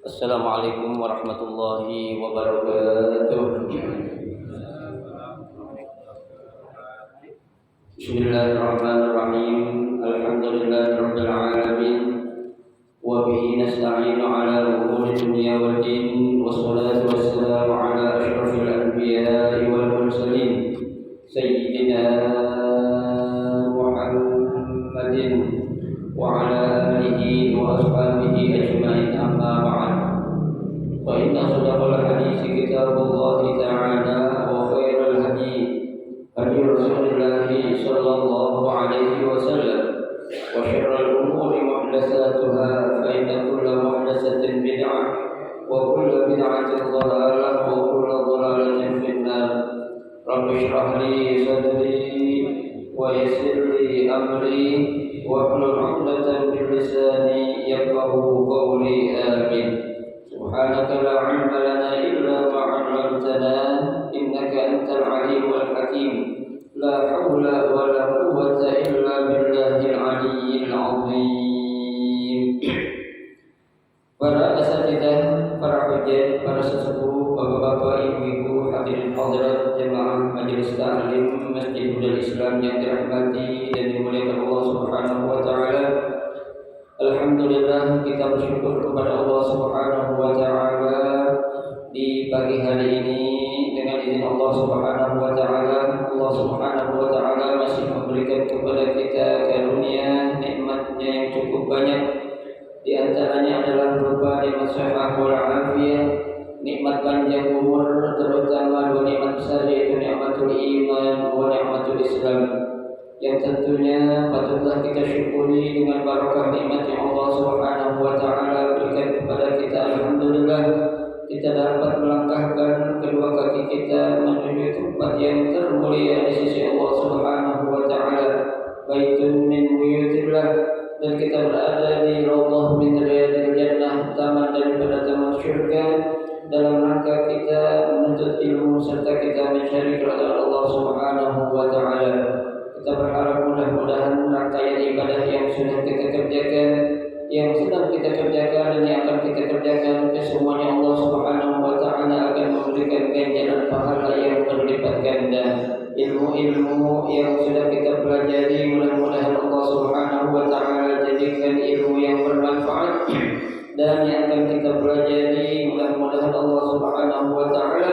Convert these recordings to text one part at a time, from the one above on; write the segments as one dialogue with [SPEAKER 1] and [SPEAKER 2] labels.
[SPEAKER 1] Assalamualaikum warahmatullahi wabarakatuh. Bismillahirrahmanirrahim. Alhamdulillahirabbil alamin. Wa bihi nasta'inu ala umuri dunya wad din. Wassalatu wassalamu ala asyrafil anbiya'i wal mursalin. Sayyidina Muhammadin wa ala alihi wa ashabihi ajma'in, amma ba'd. Fa inna sadaqal hadits kitabullah ta'ala wa khairul hadi hadi Rasulillah sallallahu alaihi wasallam wa syarrul umuri muhdatsatuha fa inna kulla muhdatsatin bid'ah wa kullu bid'atin dhalalah wa kullu dhalalatin finnar. Rabbi shrah li sadri wa yassir li amri wa hlul 'uqdatam min lisani yafqahu qawli. Amin. Subhanaka la 'ilma lana illa ma 'allamtana innaka antal 'alimul hakim. La haula wa la quwwata illa billahil 'aliyyil 'azim. Para asatidzah, para hujjah, para sesepuh, bapak-bapak, ibu-ibu, hadirin hadirat jemaah majelis taklim Masjid Hudal Islam yang dirahmati dan dimuliakan Allah Subhanahu wa taala. Alhamdulillah, kita bersyukur kepada Allah Subhanahu wa taala di pagi hari ini. Dengan izin Allah Subhanahu wa taala, Allah Subhanahu wa taala masih memberikan kepada kita karunia nikmatnya yang cukup banyak. Di antaranya adalah berupa nikmat sehat wal afiyah, nikmat panjang umur, terutama dua nikmat besar, yaitu nikmatul iman wa nikmatul Islam, yang tentunya patutlah kita syukuri dengan barakah nikmat yang Allah Subhanahu wa taala berikan kepada kita. Alhamdulillah, kita dapat melangkahkan kedua kaki kita menuju tempat yang termulia di sisi Allah Subhanahu wa taala, baitun min buyutillah, dan kita berada di raudhah min riyadil jannah, taman daripada taman syurga, dalam rangka kita menuntut ilmu serta kita mencari keridhaan Allah Subhanahu wa taala. Kita berharap mudah-mudahan rangkaian ibadah yang sudah kita kerjakan, yang sedang kita kerjakan, dan yang akan kita kerjakan, kesemuanya Allah Subhanahu wa taala akan memberikan ganjaran pahala yang berlipat ganda. Ilmu-ilmu yang sudah kita pelajari, mudah-mudahan Allah Subhanahu wa taala jadikan ilmu yang bermanfaat, dan yang akan kita pelajari, mudah-mudahan Allah Subhanahu wa taala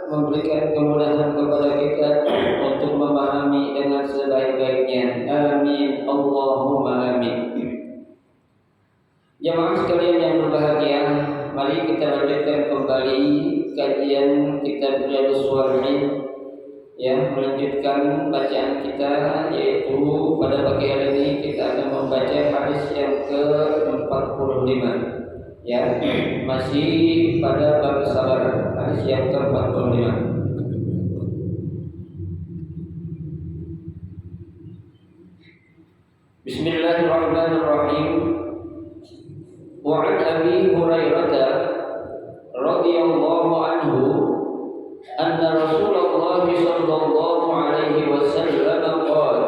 [SPEAKER 1] memberikan kemudahan kepada kita untuk memahami dengan sebaik-baiknya. Amin, Allahumma amin. Jemaah sekalian yang berbahagia, mari kita lanjutkan kembali kajian kitab Riyadhus Shalihin, ya, melanjutkan bacaan kita, yaitu pada pagi hari ini kita akan membaca hadis yang ke-45, ya, masih pada bab sabar, hadis yang ke-45. Bismillahirrahmanirrahim. Wa 'an Abi Hurairah radhiyallahu anhu anna Rasulullah sallallahu alaihi wasallam qala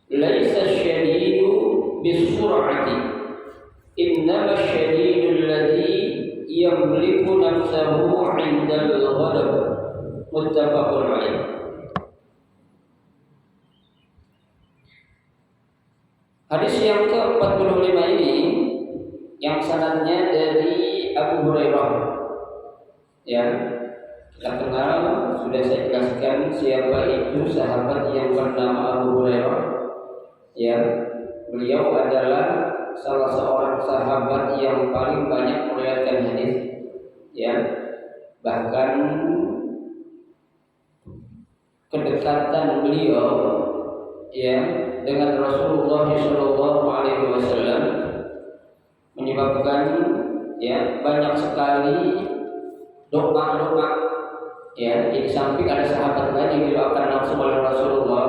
[SPEAKER 1] laisa asy-syadidu bis-sur'ati innama asy-syadidu alladhi yamliku nafsahu 'inda al-ghadab. Muttafaqun alaih. Hadis yang ke-45 ini yang sanadnya dari Abu Hurairah, ya, kita kenal, sudah saya jelaskan siapa itu sahabat yang bernama Abu Hurairah, ya. Beliau adalah salah seorang sahabat yang paling banyak meriwayatkan hadis, ya. Bahkan kedekatan beliau, ya, dengan Rasulullah sallallahu alaihi wasallam menyebabkan, ya, banyak sekali doa-doa, ya. Di samping ada sahabat lain yang didoakan langsung oleh Rasulullah,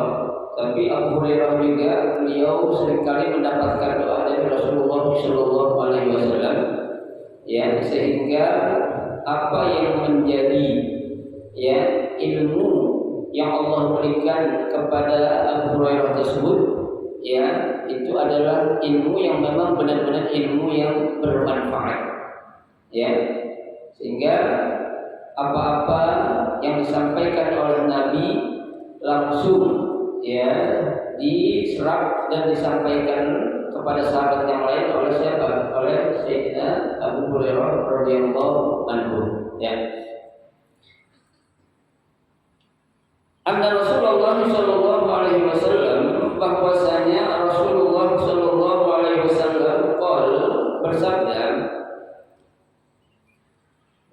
[SPEAKER 1] tapi Abu Hurairah juga beliau seringkali mendapatkan doa dari Rasulullah sallallahu alaihi wasallam, ya, sehingga apa yang menjadi, ya, ilmu yang Allah berikan kepada Abu Hurairah tersebut ya itu adalah ilmu yang memang benar-benar ilmu yang bermanfaat, ya, sehingga apa-apa yang disampaikan oleh Nabi langsung ya diserap dan disampaikan kepada sahabat yang lain oleh siapa? Oleh Sayyidina Abu Hurairah radhiyallahu anhu, ya. Anna Rasulullah sallallahu alaihi wasallam, bahwasanya Rasulullah sallallahu alaihi wasallam bersabda,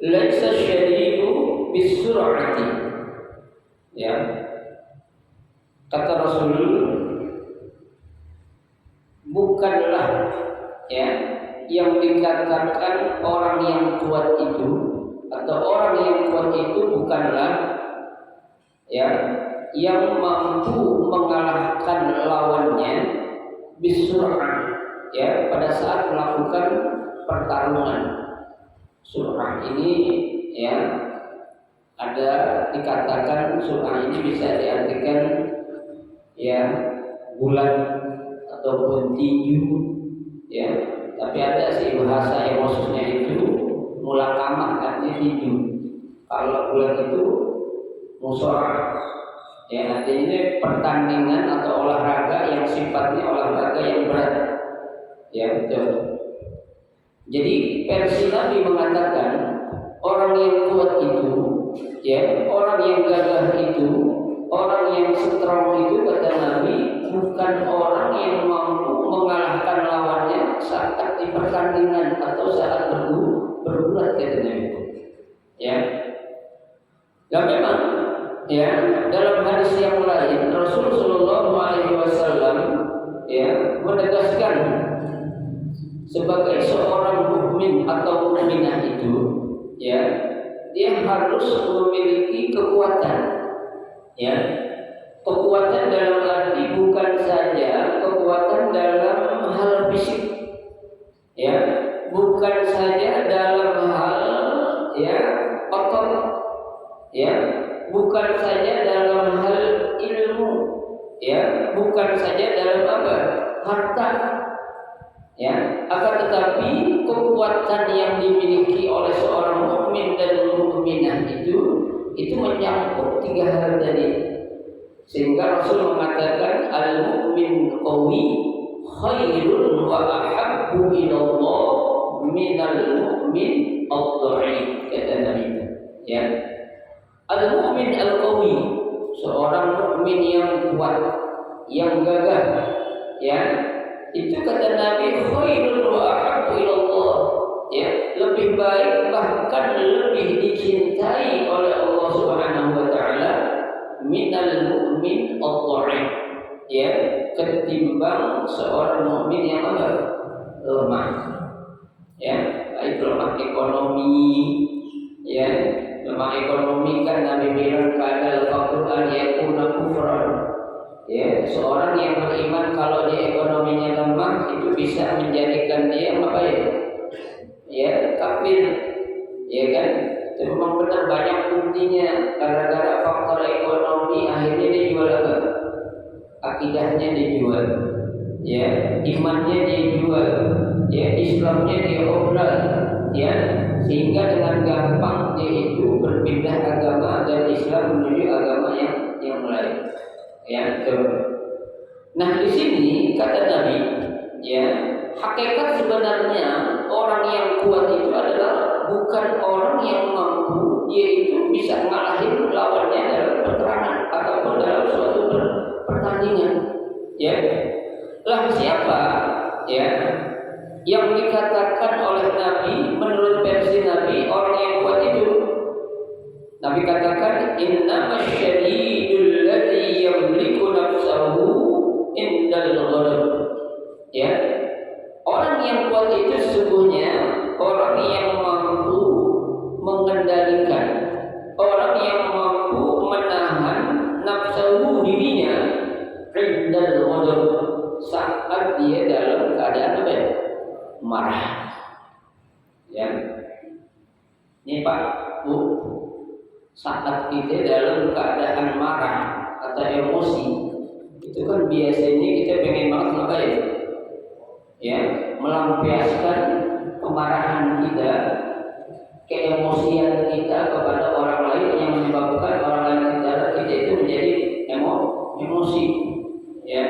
[SPEAKER 1] laisa syadidu bisur'ati, ya, kata Rasul, bukanlah ya yang dikatakan orang yang kuat itu, atau orang yang kuat itu bukanlah ya yang mampu mengalahkan lawannya bisur'ah, ya, pada saat melakukan pertarungan. Surah ini ya ada dikatakan surah ini bisa diartikan ya bulan ataupun tinju, ya, tapi ada sih bahasa yang maksudnya itu mulakamah, artinya tinju. Kalau bulan itu musyawarah, ya, artinya ini pertandingan atau olahraga yang sifatnya olahraga yang berat, ya, betul. Jadi versi Nabi mengatakan orang yang kuat itu, ya, orang yang gagah itu, orang yang strong itu, kata Nabi, bukan orang yang mampu mengalahkan lawannya saat di pertandingan atau saat bergulat, kata Nabi, ya. Dan memang, ya, dalam hadis yang lain Rasulullah Shallallahu Alaihi Wasallam ya menegaskan sebagai seorang mukmin atau mukminah itu, ya, dia harus memiliki kekuatan, ya, kekuatan dalam arti bukan saja kekuatan dalam hal fisik, ya, bukan saja dalam hal ya otot, ya, bukan saja dalam hal ilmu, ya, bukan saja dalam apa? Harta, ya, akan tetapi kekuatan yang dimiliki oleh seorang mukmin dan mukminah itu menyangkut tiga hal tadi, sehingga Rasul mengatakan al-mu'min qawi khairun wa ahabbu ilallah minal mu'min ad-dha'if, kata Nabi, ya. Al-mu'min al-qawi, seorang mukmin yang kuat, yang gagah, ya, itu kata Nabi khairun wa ahabbu ilallah, ya, lebih baik bahkan lebih dicintai oleh Allah Subhanahu wa taala minal mu'min ad-dha'if, ya, ketimbang seorang mukmin yang lemah, ya, baik lemah ekonomi, ya. Lemah ekonomi kan Nabi bilang kadal faqr an yakuna kufran, ya, seorang yang beriman kalau dia ekonominya lemah itu bisa menjadikan dia apa ya kafir, ya kan. Itu memang benar, banyak buktinya. Gara-gara faktor ekonomi akhirnya dia jual apa? Akidahnya dijual, ya, imannya dia jual, ya, Islamnya dia obral, ya, sehingga dengan gampang dia itu berpindah agama dari Islam menuju agama yang lain, ya, betul. Nah, di sini kata Nabi, ya, hakikat sebenarnya orang yang kuat itu adalah bukan orang yang mampu dia itu bisa ngalahin lawannya dalam peperangan ataupun dalam suatu pertandingan, ya. Lah siapa, ya, yang dikatakan oleh Nabi menurut versi Nabi orang yang kuat itu? Nabi katakan innama syadidul ladzi yamliku nafsahu indal ghadab, ya, orang yang kuat itu sesungguhnya orang yang mampu mengendalikan, orang yang mampu menahan nafsu dirinya indal ghadab, saat dia dalam keadaan apa? Marah, ya. Ini Pak Bu, saat kita dalam keadaan marah atau emosi itu kan biasanya kita pengen banget ngapain? Ya, melampiaskan kemarahan kita, keemosian kita kepada orang lain yang menyebabkan orang lain kita itu menjadi emosi. Ya.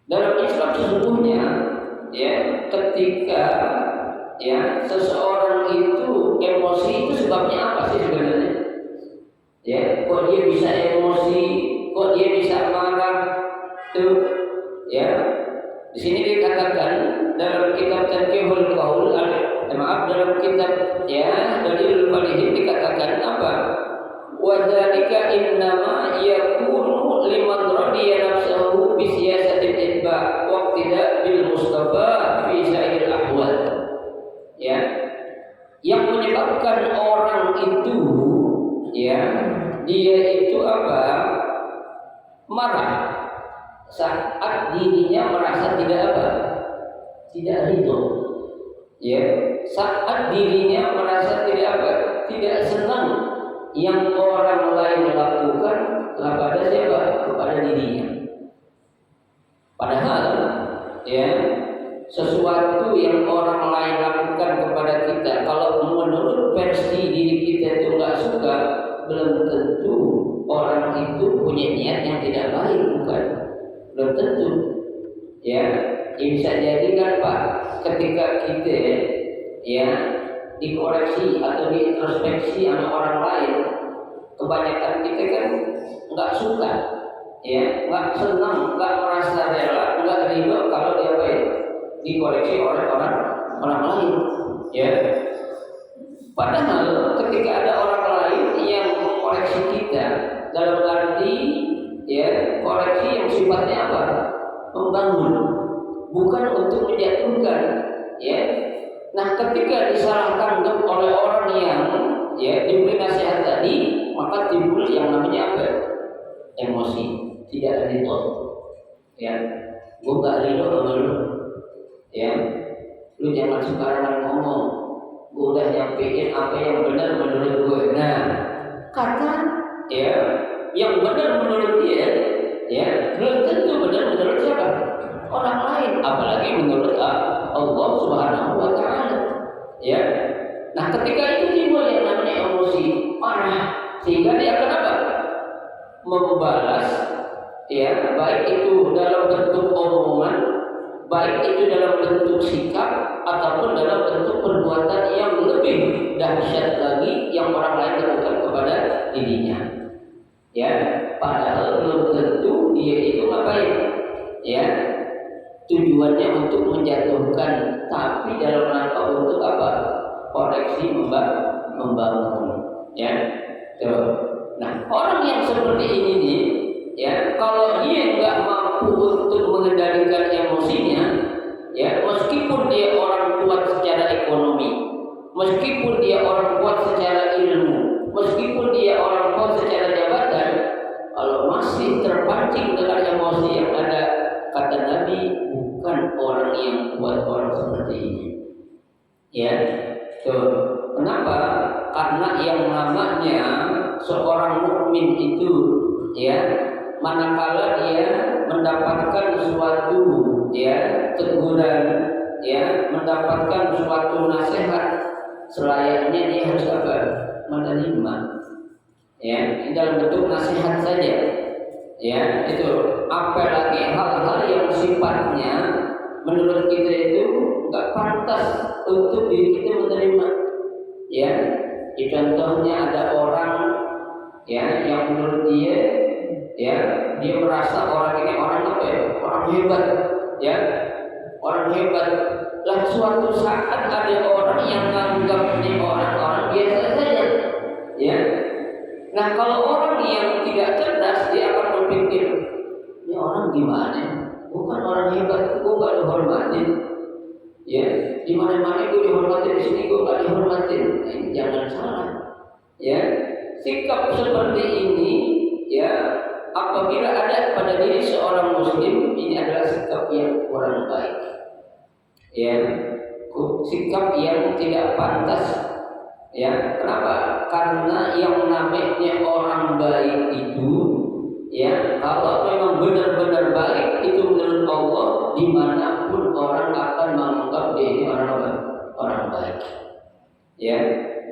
[SPEAKER 1] Dalam Islam sesungguhnya, ya, ketika ya seseorang itu emosi itu sebabnya apa sih sebenarnya? Ya, kok dia bisa emosi, kok dia bisa marah, tuh, ya. Di sini dikatakan dalam kitab Tanqihul Qaul, dalam kitab ya Dalilul Falihin dikatakan apa? Wa dzalika innama yakunu liman radiya nafsahu bi siyasatil itba wa iqtida bil mustafa fi sa'il ahwal. Ya. Yang menyebabkan orang itu ya dia itu apa? Marah saat dirinya merasa tidak apa? Tidak ridho. Ya, saat dirinya merasa tidak apa? Tidak senang yang orang lain lakukan kepada siapa? Kepada dirinya. Padahal ya sesuatu yang orang lain lakukan kepada kita, kalau menurut versi diri kita itu nggak suka, belum tentu orang itu punya niat yang tidak baik, bukan? Belum tentu. Ya, bisa jadi kan Pak, ketika kita ya dikoreksi atau diintrospeksi sama orang lain, kebanyakan kita kan nggak suka, ya, nggak senang, nggak merasa rela, nggak ridho kalau dia baik dikoreksi oleh orang lain, ya. Padahal ketika ada orang lain yang mengoreksi kita dalam arti ya koreksi yang sifatnya apa? Membangun, bukan untuk menjatuhkan, ya. Nah, ketika disalahkan oleh orang yang ya diberi nasihat tadi, maka timbul yang namanya apa? Emosi, tidak ridho. Ya, gua nggak ridho sama lu. Ya, lu jangan sembarangan ngomong. Gua udah nyampein apa yang benar menurut gue. Nah, kata ya yang benar menurut dia, ya belum tentu benar menurut siapa? Orang lain, apalagi menurut Allah Subhanahu wa Ta'ala. Ya, nah ketika itu timbul yang namanya emosi, marah, sehingga dia akan apa? Membalas, ya, baik itu dalam bentuk omongan, baik itu dalam bentuk sikap, ataupun dalam bentuk perbuatan yang lebih dahsyat lagi yang orang lain lakukan kepada dirinya. Ya, padahal belum tentu dia itu ngapain? Ya, tujuannya untuk menjatuhkan, tapi dalam rangka untuk apa? Koreksi, membangun. Ya, tuh. Nah, orang yang seperti ini nih, ya, kalau dia nggak mampu untuk mengendalikan emosinya, ya, meskipun dia orang kuat secara ekonomi, meskipun dia orang kuat secara ilmu, meskipun dia orang kuat secara jabatan, kalau masih terpancing dengan emosi yang ada, kata Nabi, bukan orang yang kuat orang seperti ini. Ya, tuh. Kenapa? Karena yang namanya seorang mukmin itu, ya, manakala dia mendapatkan suatu ya teguran, ya, mendapatkan suatu nasihat, selayaknya dia harus apa? Menerima. Ya, dalam bentuk nasihat saja. Ya, itu. Apalagi hal-hal yang sifatnya menurut kita itu nggak pantas untuk diri kita menerima. Ya, contohnya ada orang ya yang menurut dia ya dia merasa orang ini orang apa ya? Orang hebat, ya, orang hebat. Lah suatu saat ada orang yang menganggap ini orang biasa saja, ya. Nah, kalau orang yang tidak cerdas, dia akan berpikir, ini orang gimana? Bukan orang hebat, gue gak dihormatin. Ya, di mana-mana gue dihormatin, di sini gue gak dihormatin. Nah, ini jangan salah. Ya, sikap seperti ini, ya, apabila ada pada diri seorang muslim, ini adalah sikap yang kurang baik. Ya, sikap yang tidak pantas. Ya, kenapa? Karena yang namanya orang baik itu, Ya, kalau memang benar-benar baik itu menurut Allah, dimanapun orang akan menganggap dia ini orang apa? Orang baik. Ya,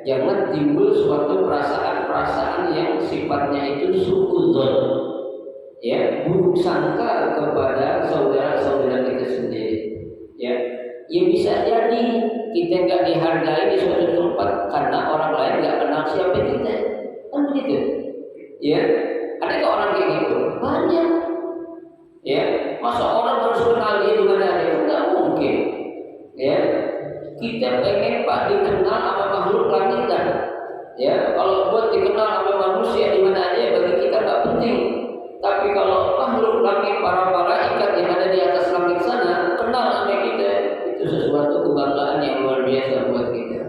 [SPEAKER 1] jangan timbul suatu perasaan-perasaan yang sifatnya itu suudzon. Ya, buruk sangka kepada saudara-saudara kita sendiri. Ya, ya bisa jadi kita nggak dihargai di suatu tempat karena orang lain nggak kenal siapa kita, kan begitu? Ya, ada nggak orang kayak gitu? Banyak. Ya, masa orang harus kenal dia di mana ada? Nggak mungkin. Ya, kita pengen Pak dikenal sama makhluk langitan. Ya, kalau buat dikenal sama manusia di mana aja bagi kita nggak penting. Tapi kalau makhluk langit para malaikat yang ada di atas langit sana kenal sama kita, itu sesuatu kebanggaan yang luar biasa buat kita.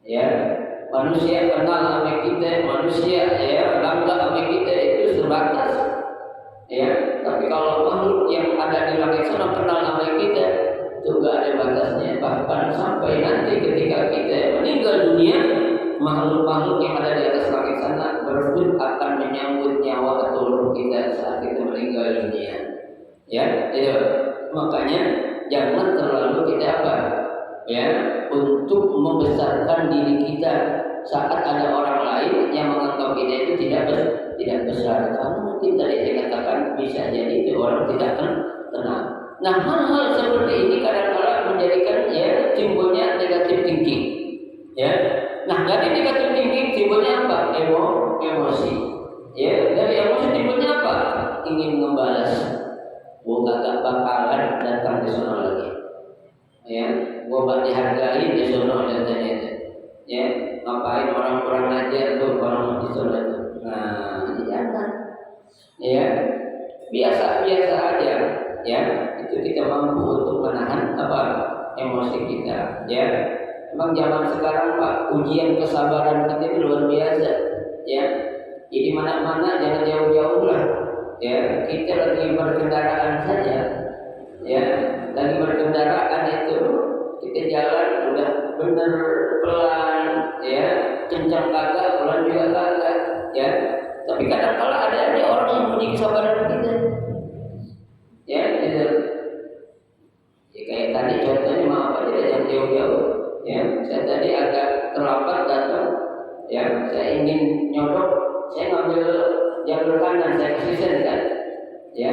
[SPEAKER 1] Ya, manusia kenal sama kita, manusia ya bangga sama kita itu sebatas. Ya, tapi kalau makhluk yang ada di langit sana kenal sama kita, itu nggak ada batasnya. Bahkan sampai nanti ketika kita meninggal dunia, makhluk-makhluk yang ada di atas langit sana berebut akan menyambut nyawa atau roh kita saat kita meninggal dunia. Ya, itu makanya jangan terlalu kita apa? Ya, untuk membesarkan diri kita saat ada orang lain yang menganggap kita itu tidak besar. Karena mungkin tadi saya katakan bisa jadi itu orang tidak tenang. Nah, hal-hal seperti ini kadang-kadang menjadikan ya timbulnya negatif thinking. Ya, nah dari negatif thinking timbulnya apa? Emosi. Ya, dari emosi timbulnya apa? Ingin membalas. Gua gak bakalan datang di sana lagi. Ya, gua gak dihargai di sana datanya itu. Ya, ngapain orang kurang ajar tuh orang di sana itu. Nah, jangan. Ya, biasa-biasa aja. Ya, itu kita mampu untuk menahan apa? Emosi kita. Ya. Memang zaman sekarang Pak, ujian kesabaran kita itu luar biasa. Ya, jadi mana-mana jangan jauh-jauh lah. Ya, kita lagi berkendaraan saja. Ya, lagi berkendaraan itu kita jalan udah bener pelan, ya, kencang kagak, pelan juga kagak. Ya, tapi kadang-kala ada aja orang yang punya kesabaran kita. Ya, gitu. Ya, kayak tadi contohnya maaf aja jangan jauh-jauh. Ya, saya tadi agak terlambat datang. Ya, saya ingin nyodok, saya ngambil jalur kanan, saya kesisir kan. Ya,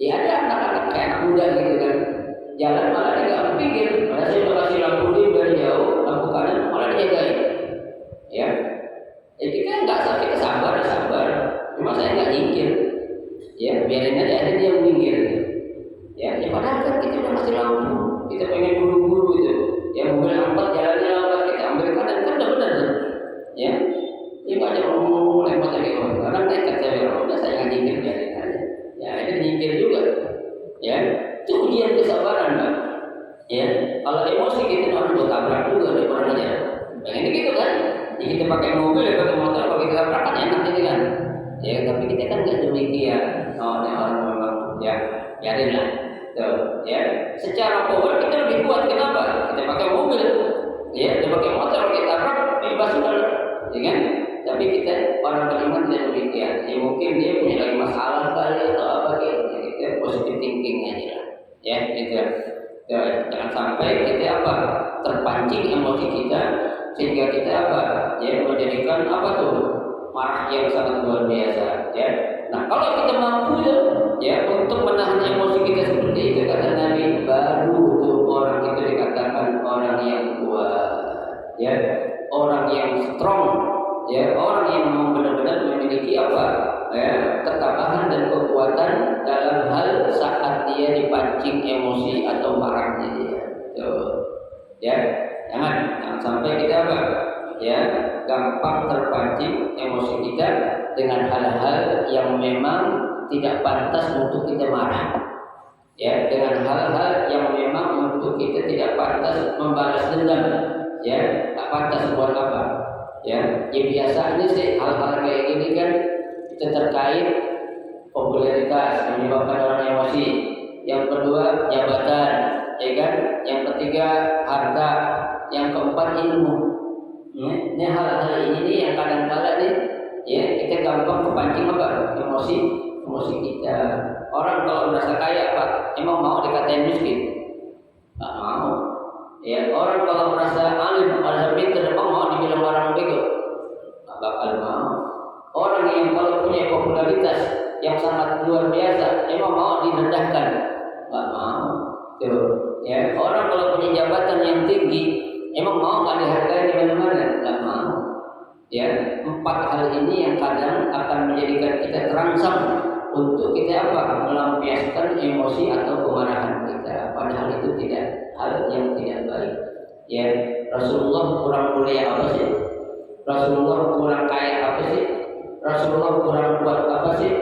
[SPEAKER 1] ya ada anak-anak kayak anak muda gitu kan. Jalan malah dia nggak berpikir, malah saya udah kasih lampu dia dari jauh, lampu kanan malah dijagain. Ya, ya kita nggak sakit, sabar. Cuma saya nggak nyingkir. Ya, biarin aja ada dia minggir. Ya, padahal kan kita udah kasih lampu, kita pengen buru-buru gitu. Ya, mobil angkot jalannya lambat, kita ambil kanan kan udah benar. Ya, ini banyak ngomong lewat lagi orang nekat saya udah saya nggak nyingkir biarin aja. Ya, ini nyingkir juga. Ya, itu ujian kesabaran Pak. Ya, kalau emosi kita orang buat tabrak juga deh orang aja. Pengen gitu kan? Jadi kita pakai mobil, ya pakai motor, kalau kita tabrak kan enak gitu kan. Ya, tapi kita kan nggak demikian. Orang memang ya biarinlah. Tuh, ya, secara power kita lebih kuat. Kenapa? Kita pakai mobil, ya, kita pakai motor, kita tabrak bebas sudah, ya kan? Tapi kita orang beriman tidak demikian. Ya mungkin dia punya lagi masalah kali atau apa gitu. Ya, kita positive thinking aja lah. Ya, gitu. Jangan sampai kita apa terpancing emosi kita sehingga kita apa ya menjadikan apa tuh marah yang sangat luar biasa. Ya. Nah, kalau kita mampu ya untuk menahan emosi kita seperti itu kata Nabi, baru tuh orang itu dikatakan orang yang kuat, ya, orang yang strong, ya, orang yang memang benar-benar memiliki apa, ya, ketabahan dan kekuatan dalam hal saat dia dipancing emosi atau marahnya dia. Tuh, ya, jangan sampai kita apa, ya, gampang terpancing emosi kita dengan hal-hal yang memang tidak pantas untuk kita marah. Ya, dengan hal-hal yang memang untuk kita tidak pantas membalas dendam. Ya, tak pantas buat apa? Ya, biasanya sih hal-hal kayak gini kan itu terkait popularitas menyebabkan orang emosi. Yang kedua jabatan, ya kan? Yang ketiga harta, yang keempat ilmu. Ini hal-hal ini yang kadang-kadang nih, ya kita gampang kepancing apa? Emosi kita. Orang kalau merasa kaya Pak, emang mau dikatain miskin? Nggak mau. Ya, orang kalau merasa alim, merasa pintar, emang mau dibilang orang bego? Nggak bakal mau. Orang yang kalau punya popularitas yang sangat luar biasa, emang mau direndahkan? Nggak mau. Tuh, ya. Orang kalau punya jabatan yang tinggi, emang mau nggak dihargai di mana-mana? Nggak mau. Ya, 4 hal ini yang kadang akan menjadikan kita terangsang untuk kita apa? Melampiaskan emosi atau kemarahan kita. Padahal itu tidak hal yang tidak baik. Ya, Rasulullah kurang mulia apa sih? Rasulullah kurang kaya apa sih? Rasulullah kurang kuat apa sih?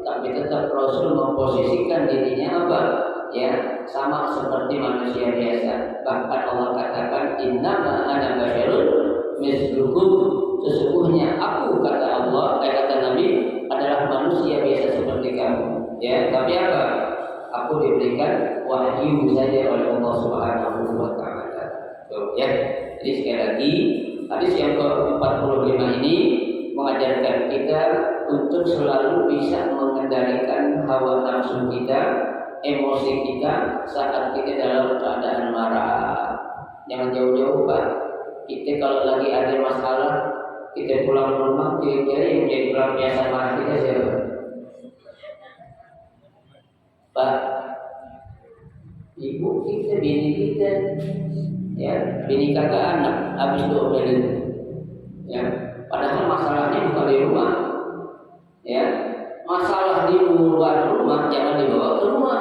[SPEAKER 1] Tapi tetap Rasul memposisikan dirinya apa? Ya, sama seperti manusia biasa. Bahkan Allah katakan innama ana basyarun mislukum. Sesungguhnya aku, kata Allah, kata Nabi, adalah manusia biasa seperti kamu. Ya, tapi apa? Aku diberikan wahyu saja oleh Allah Subhanahu wa taala. Ya. Jadi sekali lagi, hadis yang ke-45 ini mengajarkan kita untuk selalu bisa mengendalikan hawa nafsu kita, emosi kita saat kita dalam keadaan marah. Jangan jauh-jauh, Pak. Kita kalau lagi ada masalah, kita pulang rumah, kira-kira yang menjadi pelampiasan marah kita siapa? Pak, ibu kita, bini kita, ya, bini kakak anak, habis diomelin, ya, padahal masalahnya bukan di rumah, ya, masalah di luar rumah jangan dibawa ke rumah,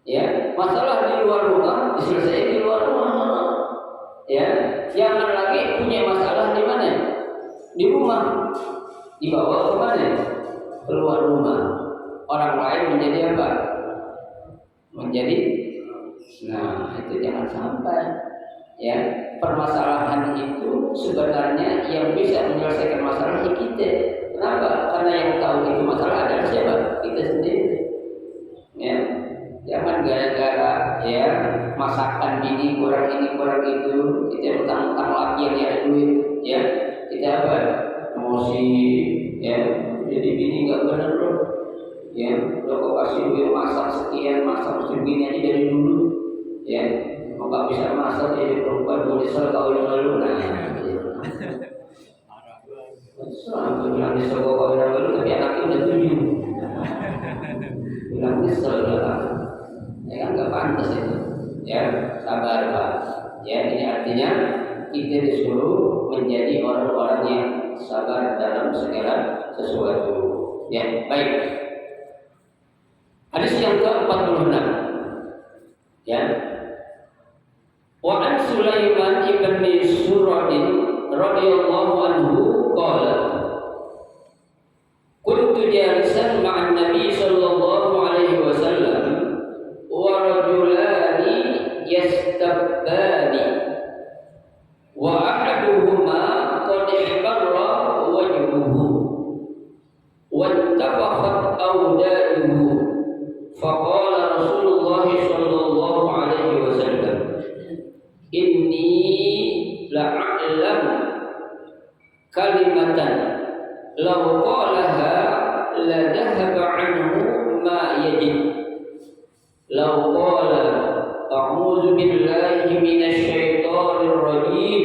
[SPEAKER 1] ya, masalah di luar rumah diselesaikan di luar rumah, ya, jangan lagi punya masalah di mana? Di rumah, dibawa ke mana? Keluar rumah. Orang lain menjadi apa? Menjadi, nah itu jangan sampai. Ya, permasalahan itu sebenarnya yang bisa menyelesaikan masalah kita. Kenapa? Karena yang tahu itu masalah adalah siapa? Kita sendiri. Ya, jangan gara-gara ya masakan ini kurang itu, kita utang-utang lagi yang ada duit, ya. Kita apa? Emosi, ya. Jadi bini nggak benar loh, ya. Udah kok kasih duit masak sekian, masak segini aja dari dulu, ya. Mau nggak bisa masak jadi perempuan nyesel kawin lalu, nah. Aku bilang nyesel kawin lalu, tapi anaknya udah 7. Bilang nyesel lah, ya kan nggak pantas itu, ya. Sabar Pak, ya. Ini artinya kita disuruh menjadi orang-orang yang sabar dalam segala sesuatu. Ya, baik. Hadis yang ke-46. Ya. Wa an Sulaiman ibn Suradin radhiyallahu anhu qala kuntu jalisan ma'an Nabi sallallahu alaihi wasallam wa rajulani yastabbani wa ahaduhuma qad ihbarra wajhuhu wa intafakhat awdaduhu faqala Rasulullah sallallahu alaihi wasallam inni la'alamu kalimatan law qalaha la dhahaba anhu ma yajid law qala a'udzu billahi minasy syaithanir rajim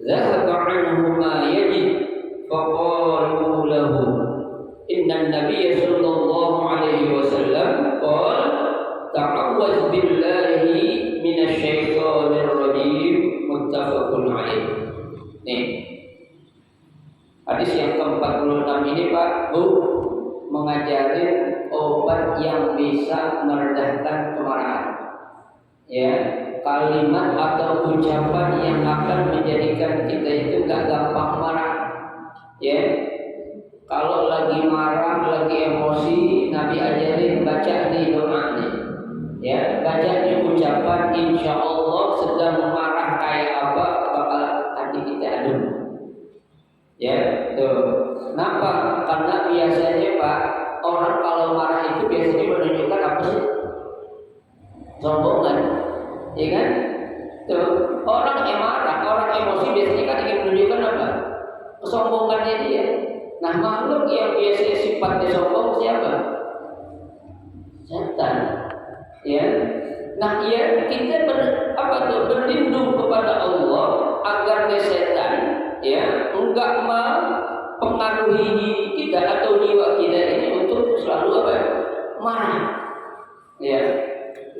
[SPEAKER 1] dhahaba anhu ma yajid faqalu lahu inna nabiyya sallallahu alaihi wasallam qala ta'awwaz billahi minasy syaithanir rajim muttafaqun alaih. Nih, hadis yang ke-46 ini Pak Bu mengajarin obat yang bisa meredahkan kemarahan. Ya, kalimat atau ucapan yang akan menjadikan kita itu gak gampang marah. Ya, kalau lagi marah, lagi emosi, Nabi ajarin baca di doa nih. Ya, baca di ucapan insya Allah sedang marah kayak apa bakal hati kita adem. Ya, tuh. Kenapa? Karena biasanya Pak, orang kalau marah itu biasanya menunjukkan apa sih? Sombongan, ya kan? Tuh, orang yang marah, orang emosi biasanya kan ingin menunjukkan apa? Kesombongannya dia. Nah, makhluk yang biasanya sifatnya sombong siapa? Setan. Ya. Nah, kita berlindung kepada Allah agar setan enggak mempengaruhi diri kita atau jiwa kita ini untuk selalu marah. Ya.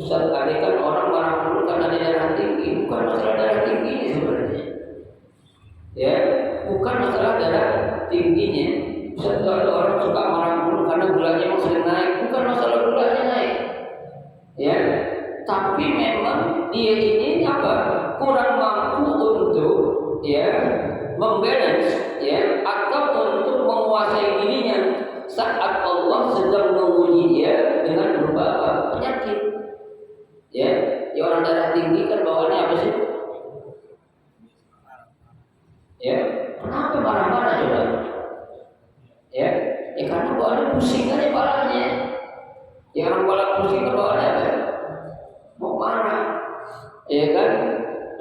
[SPEAKER 1] Ustaz, tadi kan orang marah dulu karena dia darah tinggi, bukan masalah darah tinggi ini sebenarnya. Ya, bukan masalah darah tingginya. Ustaz, ada orang suka marah dulu karena gulanya emang sering naik, bukan masalah gulanya naik. Ya, tapi memang dia ini kurang mampu untuk membalance atau untuk menguasai dirinya saat Allah sedang menguji dia dengan berupa penyakit. Orang darah tinggi kan bawaannya apa sih? Kenapa marah-marah coba? Karena bawaannya pusing aja kepalanya. Orang kepala pusing kan bawaannya apa? Mau marah, kan?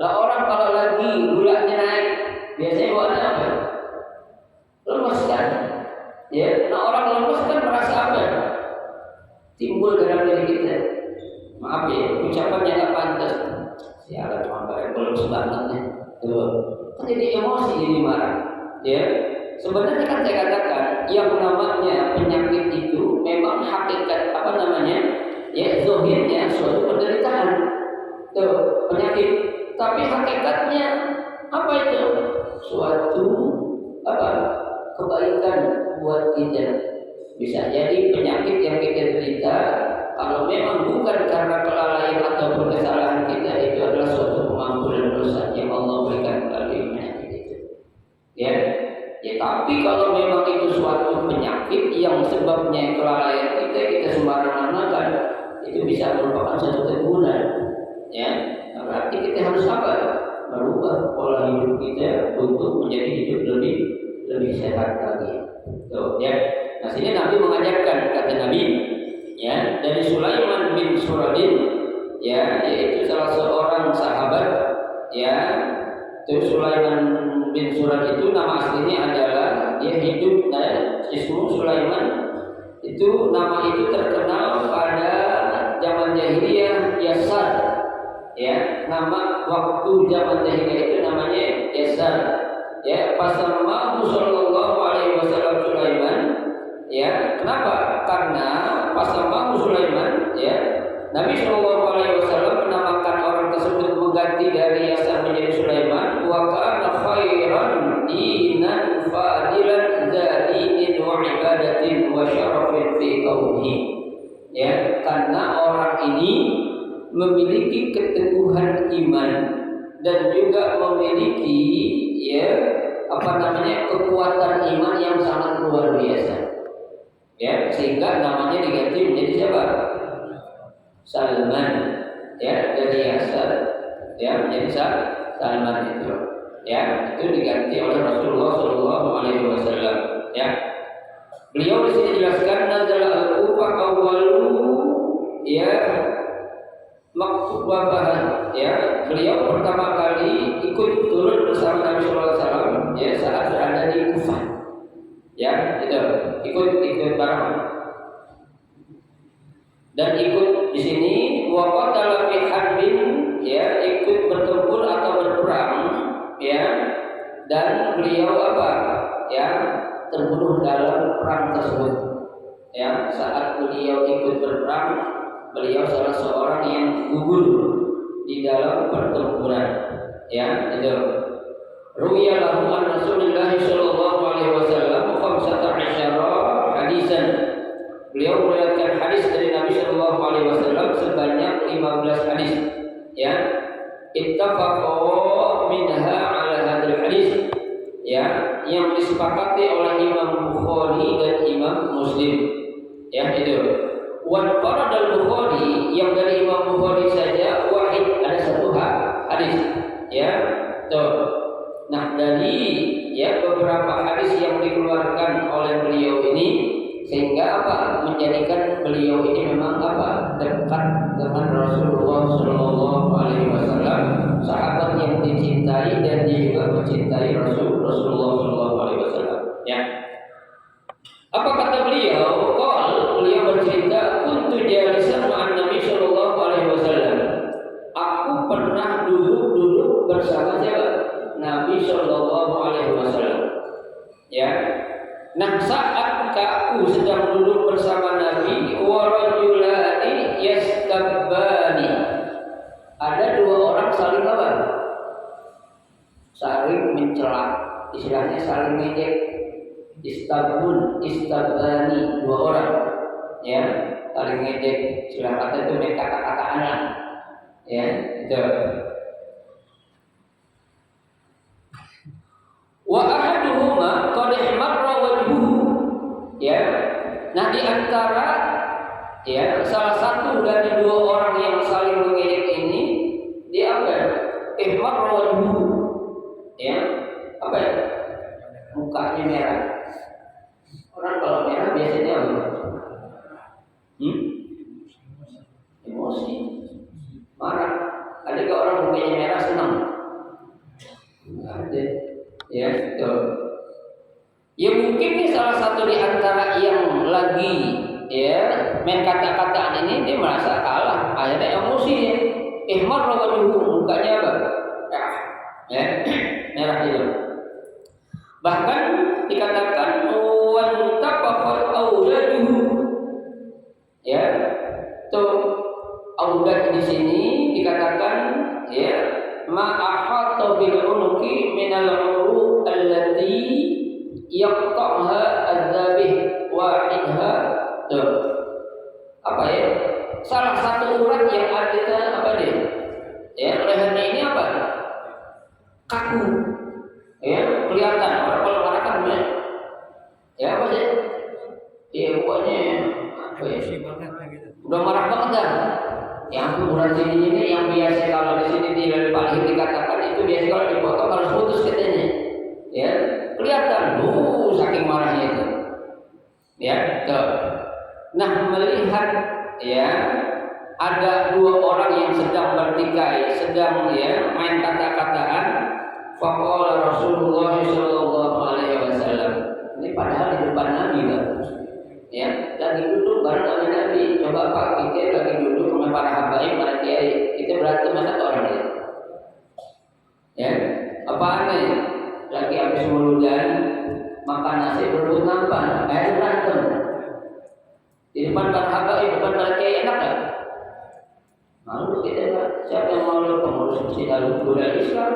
[SPEAKER 1] Lah orang kalau lagi gulanya naik, biasanya bawaannya apa? Lemes kan? Nah orang lemes kan merasa apa? Timbul dalam diri kita. Maaf ucapannya nggak pantas. Sialan cuma belum sebangetnya. Kan jadi emosi, jadi marah. Sebenarnya kan saya katakan yang namanya penyakit itu memang hakikat zahirnya suatu penderitaan. Penyakit. Tapi hakikatnya apa itu? Suatu kebaikan buat kita. Bisa jadi penyakit yang kita derita kalau memang bukan karena kelalaian ataupun kesalahan kita, itu adalah suatu pengampunan dosa yang Allah berikan melalui penyakit itu. Tapi kalau memang itu suatu penyakit yang sebabnya kelalaian kita sembarangan makan, itu bisa merupakan suatu teguran. Berarti kita harus merubah pola hidup kita untuk menjadi hidup lebih sehat lagi. Nah, sini Nabi mengajarkan, kata Nabi, dari Sulaiman bin Suradin, yaitu salah seorang sahabat, Itu Sulaiman bin Surad itu nama aslinya adalah dia hidup ismu Sulaiman. Itu nama itu terkenal pada zaman jahiliyah Yasar. Nama waktu zaman jahiliyah itu namanya Yasar. Pasama sallallahu alaihi wasallam Sulaiman. Kenapa? Karena pasama Sulaiman, Nabi sallallahu alaihi wasallam menamakan orang tersebut mengganti dari Yasar menjadi Sulaiman. Wa kana khairan dinan fadilan zadinin wa ibadatin wa syarafin fi qaumihi. Karena orang ini memiliki keteguhan iman dan juga memiliki kekuatan iman yang sangat luar biasa. Sehingga namanya diganti menjadi siapa? Salman. Dari Yasar menjadi Salman itu. Itu diganti oleh Rasulullah Shallallahu Alaihi Wasallam. Beliau di sini jelaskan nazala al-Kufah awwalu maktubahan. Beliau pertama kali ikut turun bersama Nabi Sallallahu Alaihi Wasallam saat berada di Kufah. Itu ikut bareng. Dan ikut di sini waqatala fi harbin, ikut bertempur atau berperang, dan beliau terbunuh dalam perang tersebut. Saat beliau ikut berperang, beliau salah seorang yang gugur di dalam pertempuran. Itu ruwiya lahu an Rasulullah sallallahu alaihi wasallam 15 hadisan. Beliau meriwayatkan hadis dari Nabi sallallahu alaihi wasallam sebanyak 15 hadis. Ittafaqu minha ala hadzal hadis. Yang disepakati oleh Imam Bukhari dan Imam Muslim. Itu. Wa farad al-Bukhari, yang dari Imam Bukhari saja wahid, ada satu hadis. Nah, dari beberapa hadis yang dikeluarkan oleh beliau ini, sehingga menjadikan beliau ini memang dekat dengan Rasulullah Shallallahu Alaihi Wasallam, sahabat yang dicintai dan dia juga mencintai Rasulullah Shallallahu Alaihi Wasallam. saling ngejek, istilah kata itu kata-kataan lah. Ya, itu. Wa ahaduhuma qad ihmarra wajhuhu. Ya. Nah, di antara ya salah satu dari dua orang yang saling mengejek ini dia apa? Ihmarra wajhuhu. Ya. Apa ya? Mukanya merah. Orang kalau merah biasanya apa? Emosi, marah. Ada ke orang mukanya merah senang? Ada. Ya, betul. Ya mungkin nih salah satu di antara yang lagi ya main kata-kataan ini dia merasa kalah, akhirnya emosi ya. Ihmar wajhuhu, mukanya apa? Ya, merah itu. Bahkan dikatakan wan taqafat awladuhu. Ya. Tuh aulad di sini dikatakan ya ma ahata bil unuqi min al uruq allati yaqta'ha adzabih wahidha. Tuh. Apa ya? Salah satu urat yang ada apa dia? Ya, lehernya ini apa? Kaku. Ya, kelihatan orang kalau marah kan ya apa sih? Ya pokoknya apa ya? Udah marah banget kan? Yang ukuran sini ini yang biasa kalau di sini di paling dikatakan itu biasa kalau dipotong harus putus katanya. Ya, kelihatan. Saking marahnya itu. Ya, tuh. Nah, melihat ya ada dua orang yang sedang bertikai, sedang ya main kata-kataan, faqala Rasulullah sallallahu alaihi wasallam. Ini padahal di depan Nabi kan. Ya, lagi duduk bareng oleh Nabi. Coba Pak, kita lagi duduk sama para habaib, para kiai, kita berantem sama orang ya. Ya, apa aneh? Lagi habis muludan, makan nasi berebut nampan, berantem. Di depan para habaib, depan para kiai enak kan? Malu kita Pak. Siapa yang malu pengurus masjid Al-Qur'an Islam?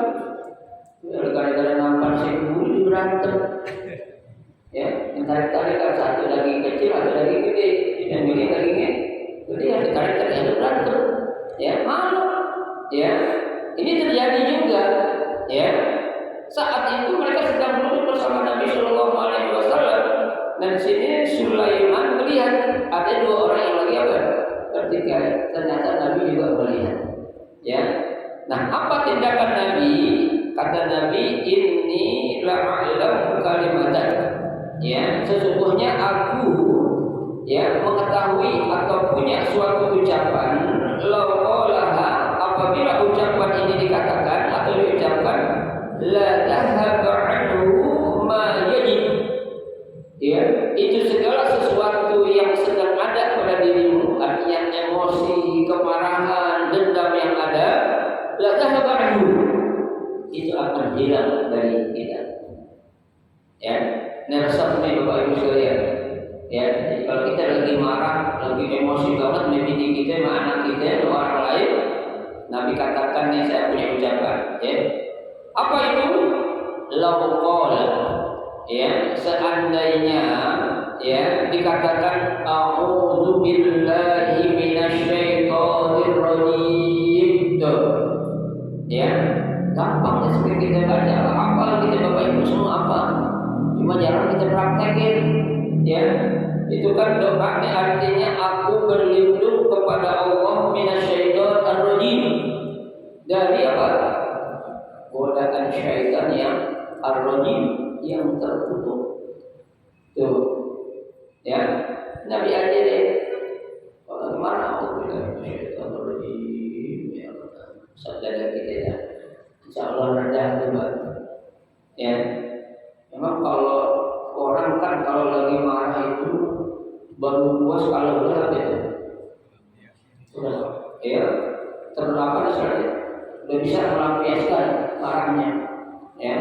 [SPEAKER 1] Gara-gara nampan saya keburu berantem. Ya, yang tarik-tarik kan satu lagi kecil, satu lagi gede, yang gede lagi gede, yang ditarik-tarik ada berantem. Ya, malu. Ya, ini terjadi juga. Ya, saat itu mereka sedang duduk bersama Nabi Shallallahu Alaihi Wasallam dan sini Sulaiman melihat ada dua orang yang lagi apa? Bertikai. Ternyata Nabi juga melihat. Ya, nah apa tindakan Nabi? Kata Nabi, inni la'alamu kalimatan. Ya, sesungguhnya aku ya mengetahui atau punya suatu ucapan laqalaha, apabila ucapan ini dikatakan atau diucapkan la dhahaba anhu ma yajib. Ya, itu segala sesuatu yang sedang ada pada dirimu, artinya emosi, kemarahan, dendam yang ada, la dhahaba anhu, itu akan hilang dari kita. Ya. Nerasa punya Bapak Ibu sekalian. Ya, jadi kalau kita lagi marah, lagi emosi banget, membidik kita, sama anak kita, sama orang lain, Nabi katakan nih saya punya ucapan. Ya, apa itu? Lauqala. Ya, seandainya ya dikatakan a'udzu billahi minasyaitonir rajim. Ya, gampang seperti kita baca, apa kita Bapak Ibu semua apa? Cuma jarang kita praktekin, ya. Itu kan doa ini artinya aku berlindung kepada Allah minasyaitonir rajim, dari apa? Godaan syaitan yang ar-rajim, yang terkutuk. Tuh, ya. Nabi ajarin bagaimana aku minasyaitonir rajim, ya. Sabda kita ya. Insyaallah rendah juga. Ya. Memang kalau orang kan kalau lagi marah itu baru puas kalau udah apa itu? Sudah, ya terlalu sekali, udah bisa melampiaskan marahnya. Ya,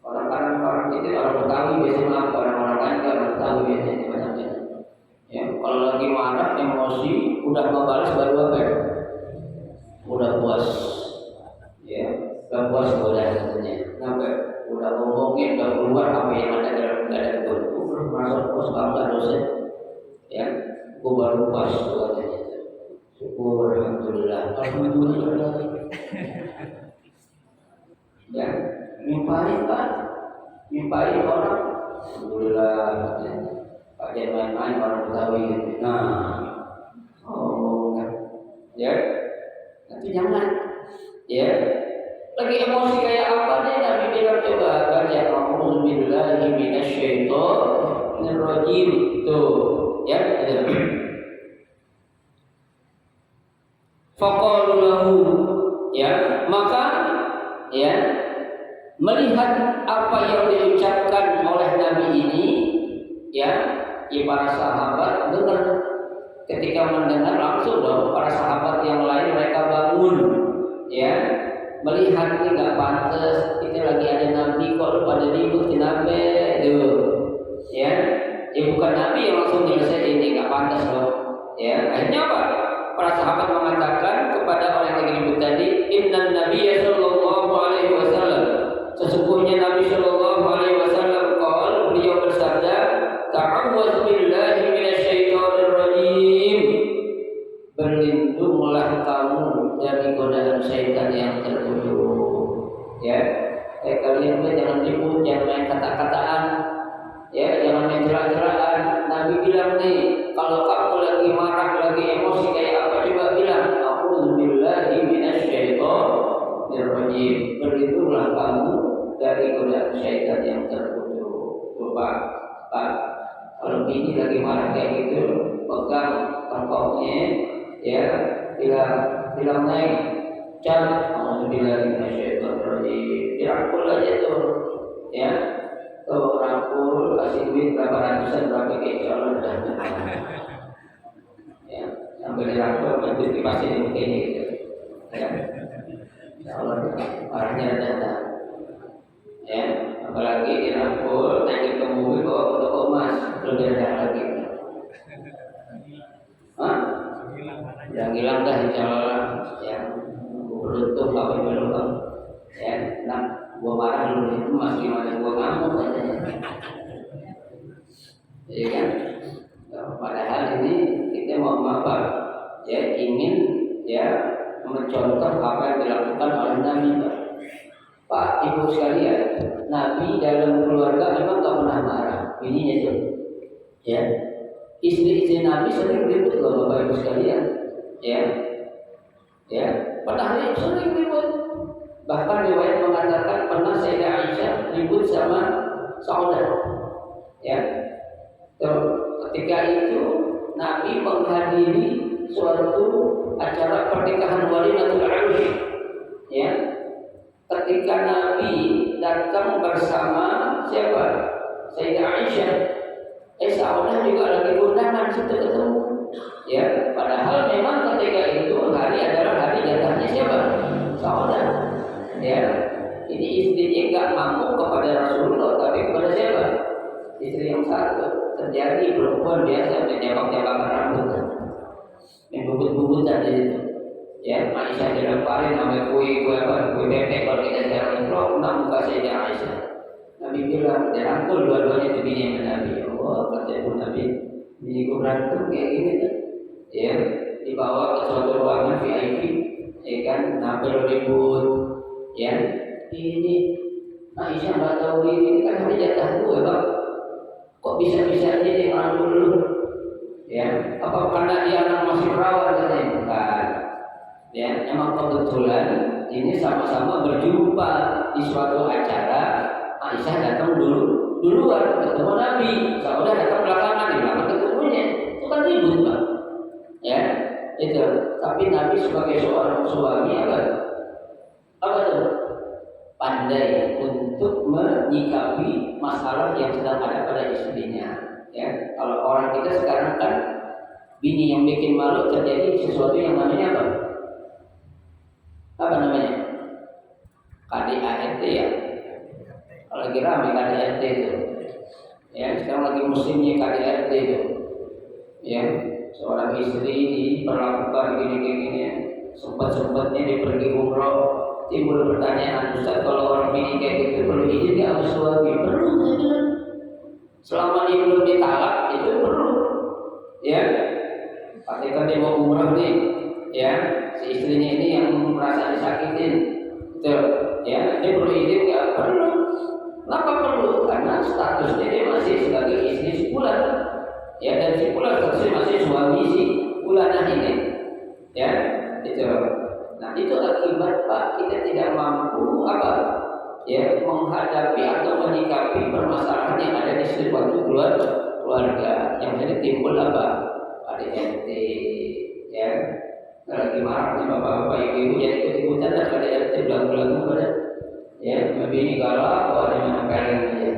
[SPEAKER 1] orang kita orang Betawi biasanya orang lain kan orang Betawi biasanya macamnya. Ya, kalau lagi marah emosi udah membalas baru apa? Udah puas. Ya, udah puas udah katanya. Sampai udah ngomongin, udah keluar apa yang ada dalam dada gue, masuk pos bangga dosen, ya, gue baru puas, Alhamdulillah. Alhamdulillah. Ya, mimpain Pak. Mimpain orang. Alhamdulillah. Pakai main-main orang Betawi. Nah, ya, nanti jangan. Ya, lagi emosi kayak apa nih? Nabi bilang coba baca A'udzubillahi minasyaitonir rajim. Tuh, ya, gitu. Faqalu lahu, ya, maka ya melihat apa yang diucapkan oleh Nabi ini, ya para sahabat dengar. Ketika mendengar langsung dong para sahabat yang lain mereka bangun, ya, melihat ini nggak pantas, ini lagi ada Nabi kok pada ribut kenapa, itu, ya, bukan Nabi yang langsung menyelesaikan ini nggak pantas loh, ya. Akhirnya apa? Para sahabat mengatakan kepada orang yang lagi ribut tadi, Inna Nabiyya Sallallahu Alaihi Wasallam, sesungguhnya Nabi Sallallahu Alaihi Wasallam beliau bersabda, ta'awwaz billahi minasyaitonir rajim, berlindunglah kamu dari godaan syaitan yang tertuduh. Ya, kalian jangan ribut, jangan main kata-kataan, ya, jangan main celah-celahan. Nabi bilang nih, kalau kamu lagi marah, lagi emosi kayak apa, coba bilang, A'udzubillahi minasyaitonir rajim, berlindunglah kamu dari godaan syaitan yang tertuduh. Coba, Pak, kalau bini lagi marah kayak gitu, pegang tongkoknya, ya, bilang naik, cat, Alhamdulillah minasyaitonir rajim, dirangkul aja tuh, ya, tuh rangkul, kasih duit berapa ratusan, berapa kecil, ya, sambil dirangkul, nanti dikasih di muka ini, gitu, ya, Allah marahnya ada, ya, apalagi dirangkul, naik ke mobil bawa toko emas, lebih rendah lagi. Hah? Yang hilang dah insyaallah, ya. Beruntung kawin belum, ya. Nah, gua marah dulu itu masih gimana gua ngamuk katanya. Iya kan? Nah, padahal ini kita mau apa? Ya, ingin ya mencontoh apa yang dilakukan oleh Nabi. Pak, Ibu sekalian, Nabi dalam keluarga memang tak pernah marah. Bininya itu, ya. Istri-istri Nabi sering ribut loh Bapak Ibu sekalian, ya, ya. Pernah sering ribut. Bahkan riwayat mengatakan pernah Sayyidah Aisyah ribut sama Saudah, ya. Ketika itu Nabi menghadiri suatu acara pernikahan Walimatul Arus, ya. Ketika Nabi datang bersama siapa? Sayyidah Aisyah. Saudah juga lagi undangan situ ketemu. Ya, padahal memang ketika itu hari adalah hari jatahnya siapa? Saudah. Ya, ini istrinya enggak mampu kepada Rasulullah, tapi kepada siapa? Istri yang satu. Terjadi perempuan biasa menjawab-jawab rambut, membubut-bubutan di situ. Ya, Aisyah dilemparin sama kue bebek kalau kita sekarang itu, muka Sayyidah Aisyah. Nabi bilang, dirangkul dua-duanya itu bini yang Nabi. Allah kata Ibu Nabi, bini ku berantem kayak gini kan? Ya, dibawa ke suatu ruangan VIP, ya kan? Nampil ribut, ya. Ini Aisyah nggak tahu ini kan hari jatah gue, Bang. Kok bisa-bisa aja dia ngerangkul dulu? Ya, apa karena dia anak masih perawan katanya? Bukan. Ya, emang kebetulan ini sama-sama berjumpa di suatu acara. Aisyah datang duluan ketemu Nabi, Saudah datang belakangan, di belakang ketemunya. Itu kan ribut, Pak. Ya, itu. Tapi Nabi sebagai seorang suami apa tuh? Pandai untuk menyikapi masalah yang sedang ada pada istrinya. Ya, kalau orang kita sekarang kan bini yang bikin malu terjadi sesuatu yang namanya apa? Apa namanya? KDART ya. Kalau lagi ramai KDRT itu, ya sekarang lagi musimnya KDRT itu, ya seorang istri diperlakukan gini-gini, sempat-sempatnya dia pergi umroh, timbul pertanyaan, Ustaz kalau orang bini kayak gitu perlu izin nggak sama suami? Perlu, saya bilang. Selama dia belum ditalak itu perlu, ya. Ketika dia mau umroh nih, ya si istrinya ini yang merasa disakitin, betul, ya dia perlu izin nggak? Perlu. Kenapa perlu? Karena statusnya dia masih sebagai istri si fulan, ya, dan si fulan statusnya masih suami si fulanah ini, ya, itu. Nah itu akibat Pak kita tidak mampu apa? Ya menghadapi atau menyikapi permasalahan yang ada di suatu keluarga yang jadi timbul apa? KDRT, ya. Kalau lagi marah nih bapak-bapak ibu-ibu jadi ikut-ikutan dan KDRT bulan-bulan pada, ya, lebih ini galak atau ada mana kalian aja.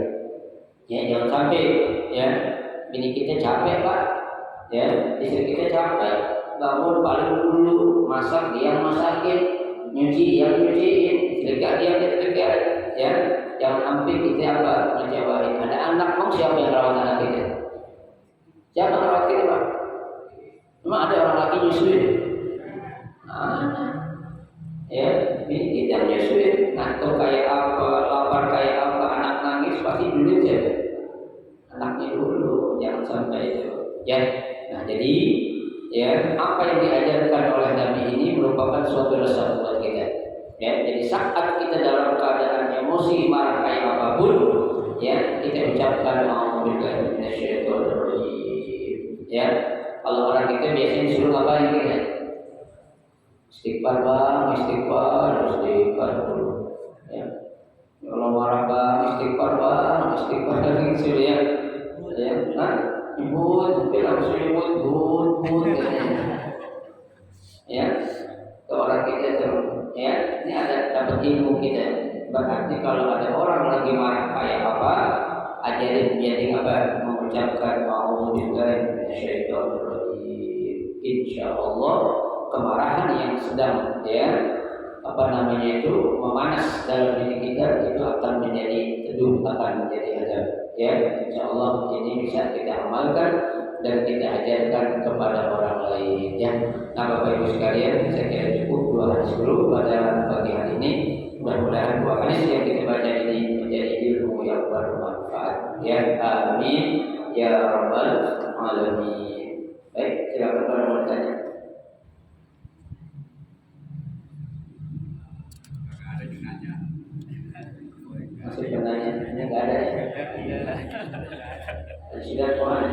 [SPEAKER 1] Ya jangan sampai, ya, bini kita capek Pak, ya, istri kita capek, bangun paling dulu, masak dia masakin, nyuci dia nyuciin, sedekat dia sedekat, ya, jangan sampai kita apa ngecewain. Ada anak, mau siapa yang rawat anak kita? Siapa yang rawat kita Pak? Memang ada orang laki nyusuin? Ya, ini kita nyusuin, ngantuk kayak apa, lapar kayak apa, anak nangis pasti dulu aja, anaknya dulu, jangan sampai itu, ya. Nah jadi, ya, apa yang diajarkan oleh Nabi ini merupakan suatu resep buat kita, ya. Jadi saat kita dalam keadaan emosi marah kayak apapun, ya, kita ucapkan A'udzubillahi minasyaitonir rajim, ya. Kalau orang kita biasanya disuruh ngapain kita? Istighfar bang, istighfar dulu, ya. Kalau marah bang, istighfar lagi gitu ya. Ya, nah, ibu, tapi langsung ibu, ya. Kalau orang kita tuh, ya, ini ada dapat ilmu kita. Berarti kalau ada orang lagi marah kayak apa, ajarin dia dengan apa? Mengucapkan A'udzubillahi minasyaitonir rajim. Insyaallah kemarahan yang sedang, ya, apa namanya itu memanas dalam diri kita itu akan menjadi teduh, akan menjadi adab, ya. Insyaallah ini bisa kita amalkan dan kita ajarkan kepada orang lain, ya. Nah Bapak Ibu sekalian, saya kira cukup 2 hadis dulu pada pagi hari ini. Mudah-mudahan 2 hadis yang kita baca ini menjadi ilmu yang bermanfaat, ya. Amin ya rabbal alamin. Baik, silakan kalau mau bertanya. Masih pertanyaannya nggak ada ya? Sudah kemana?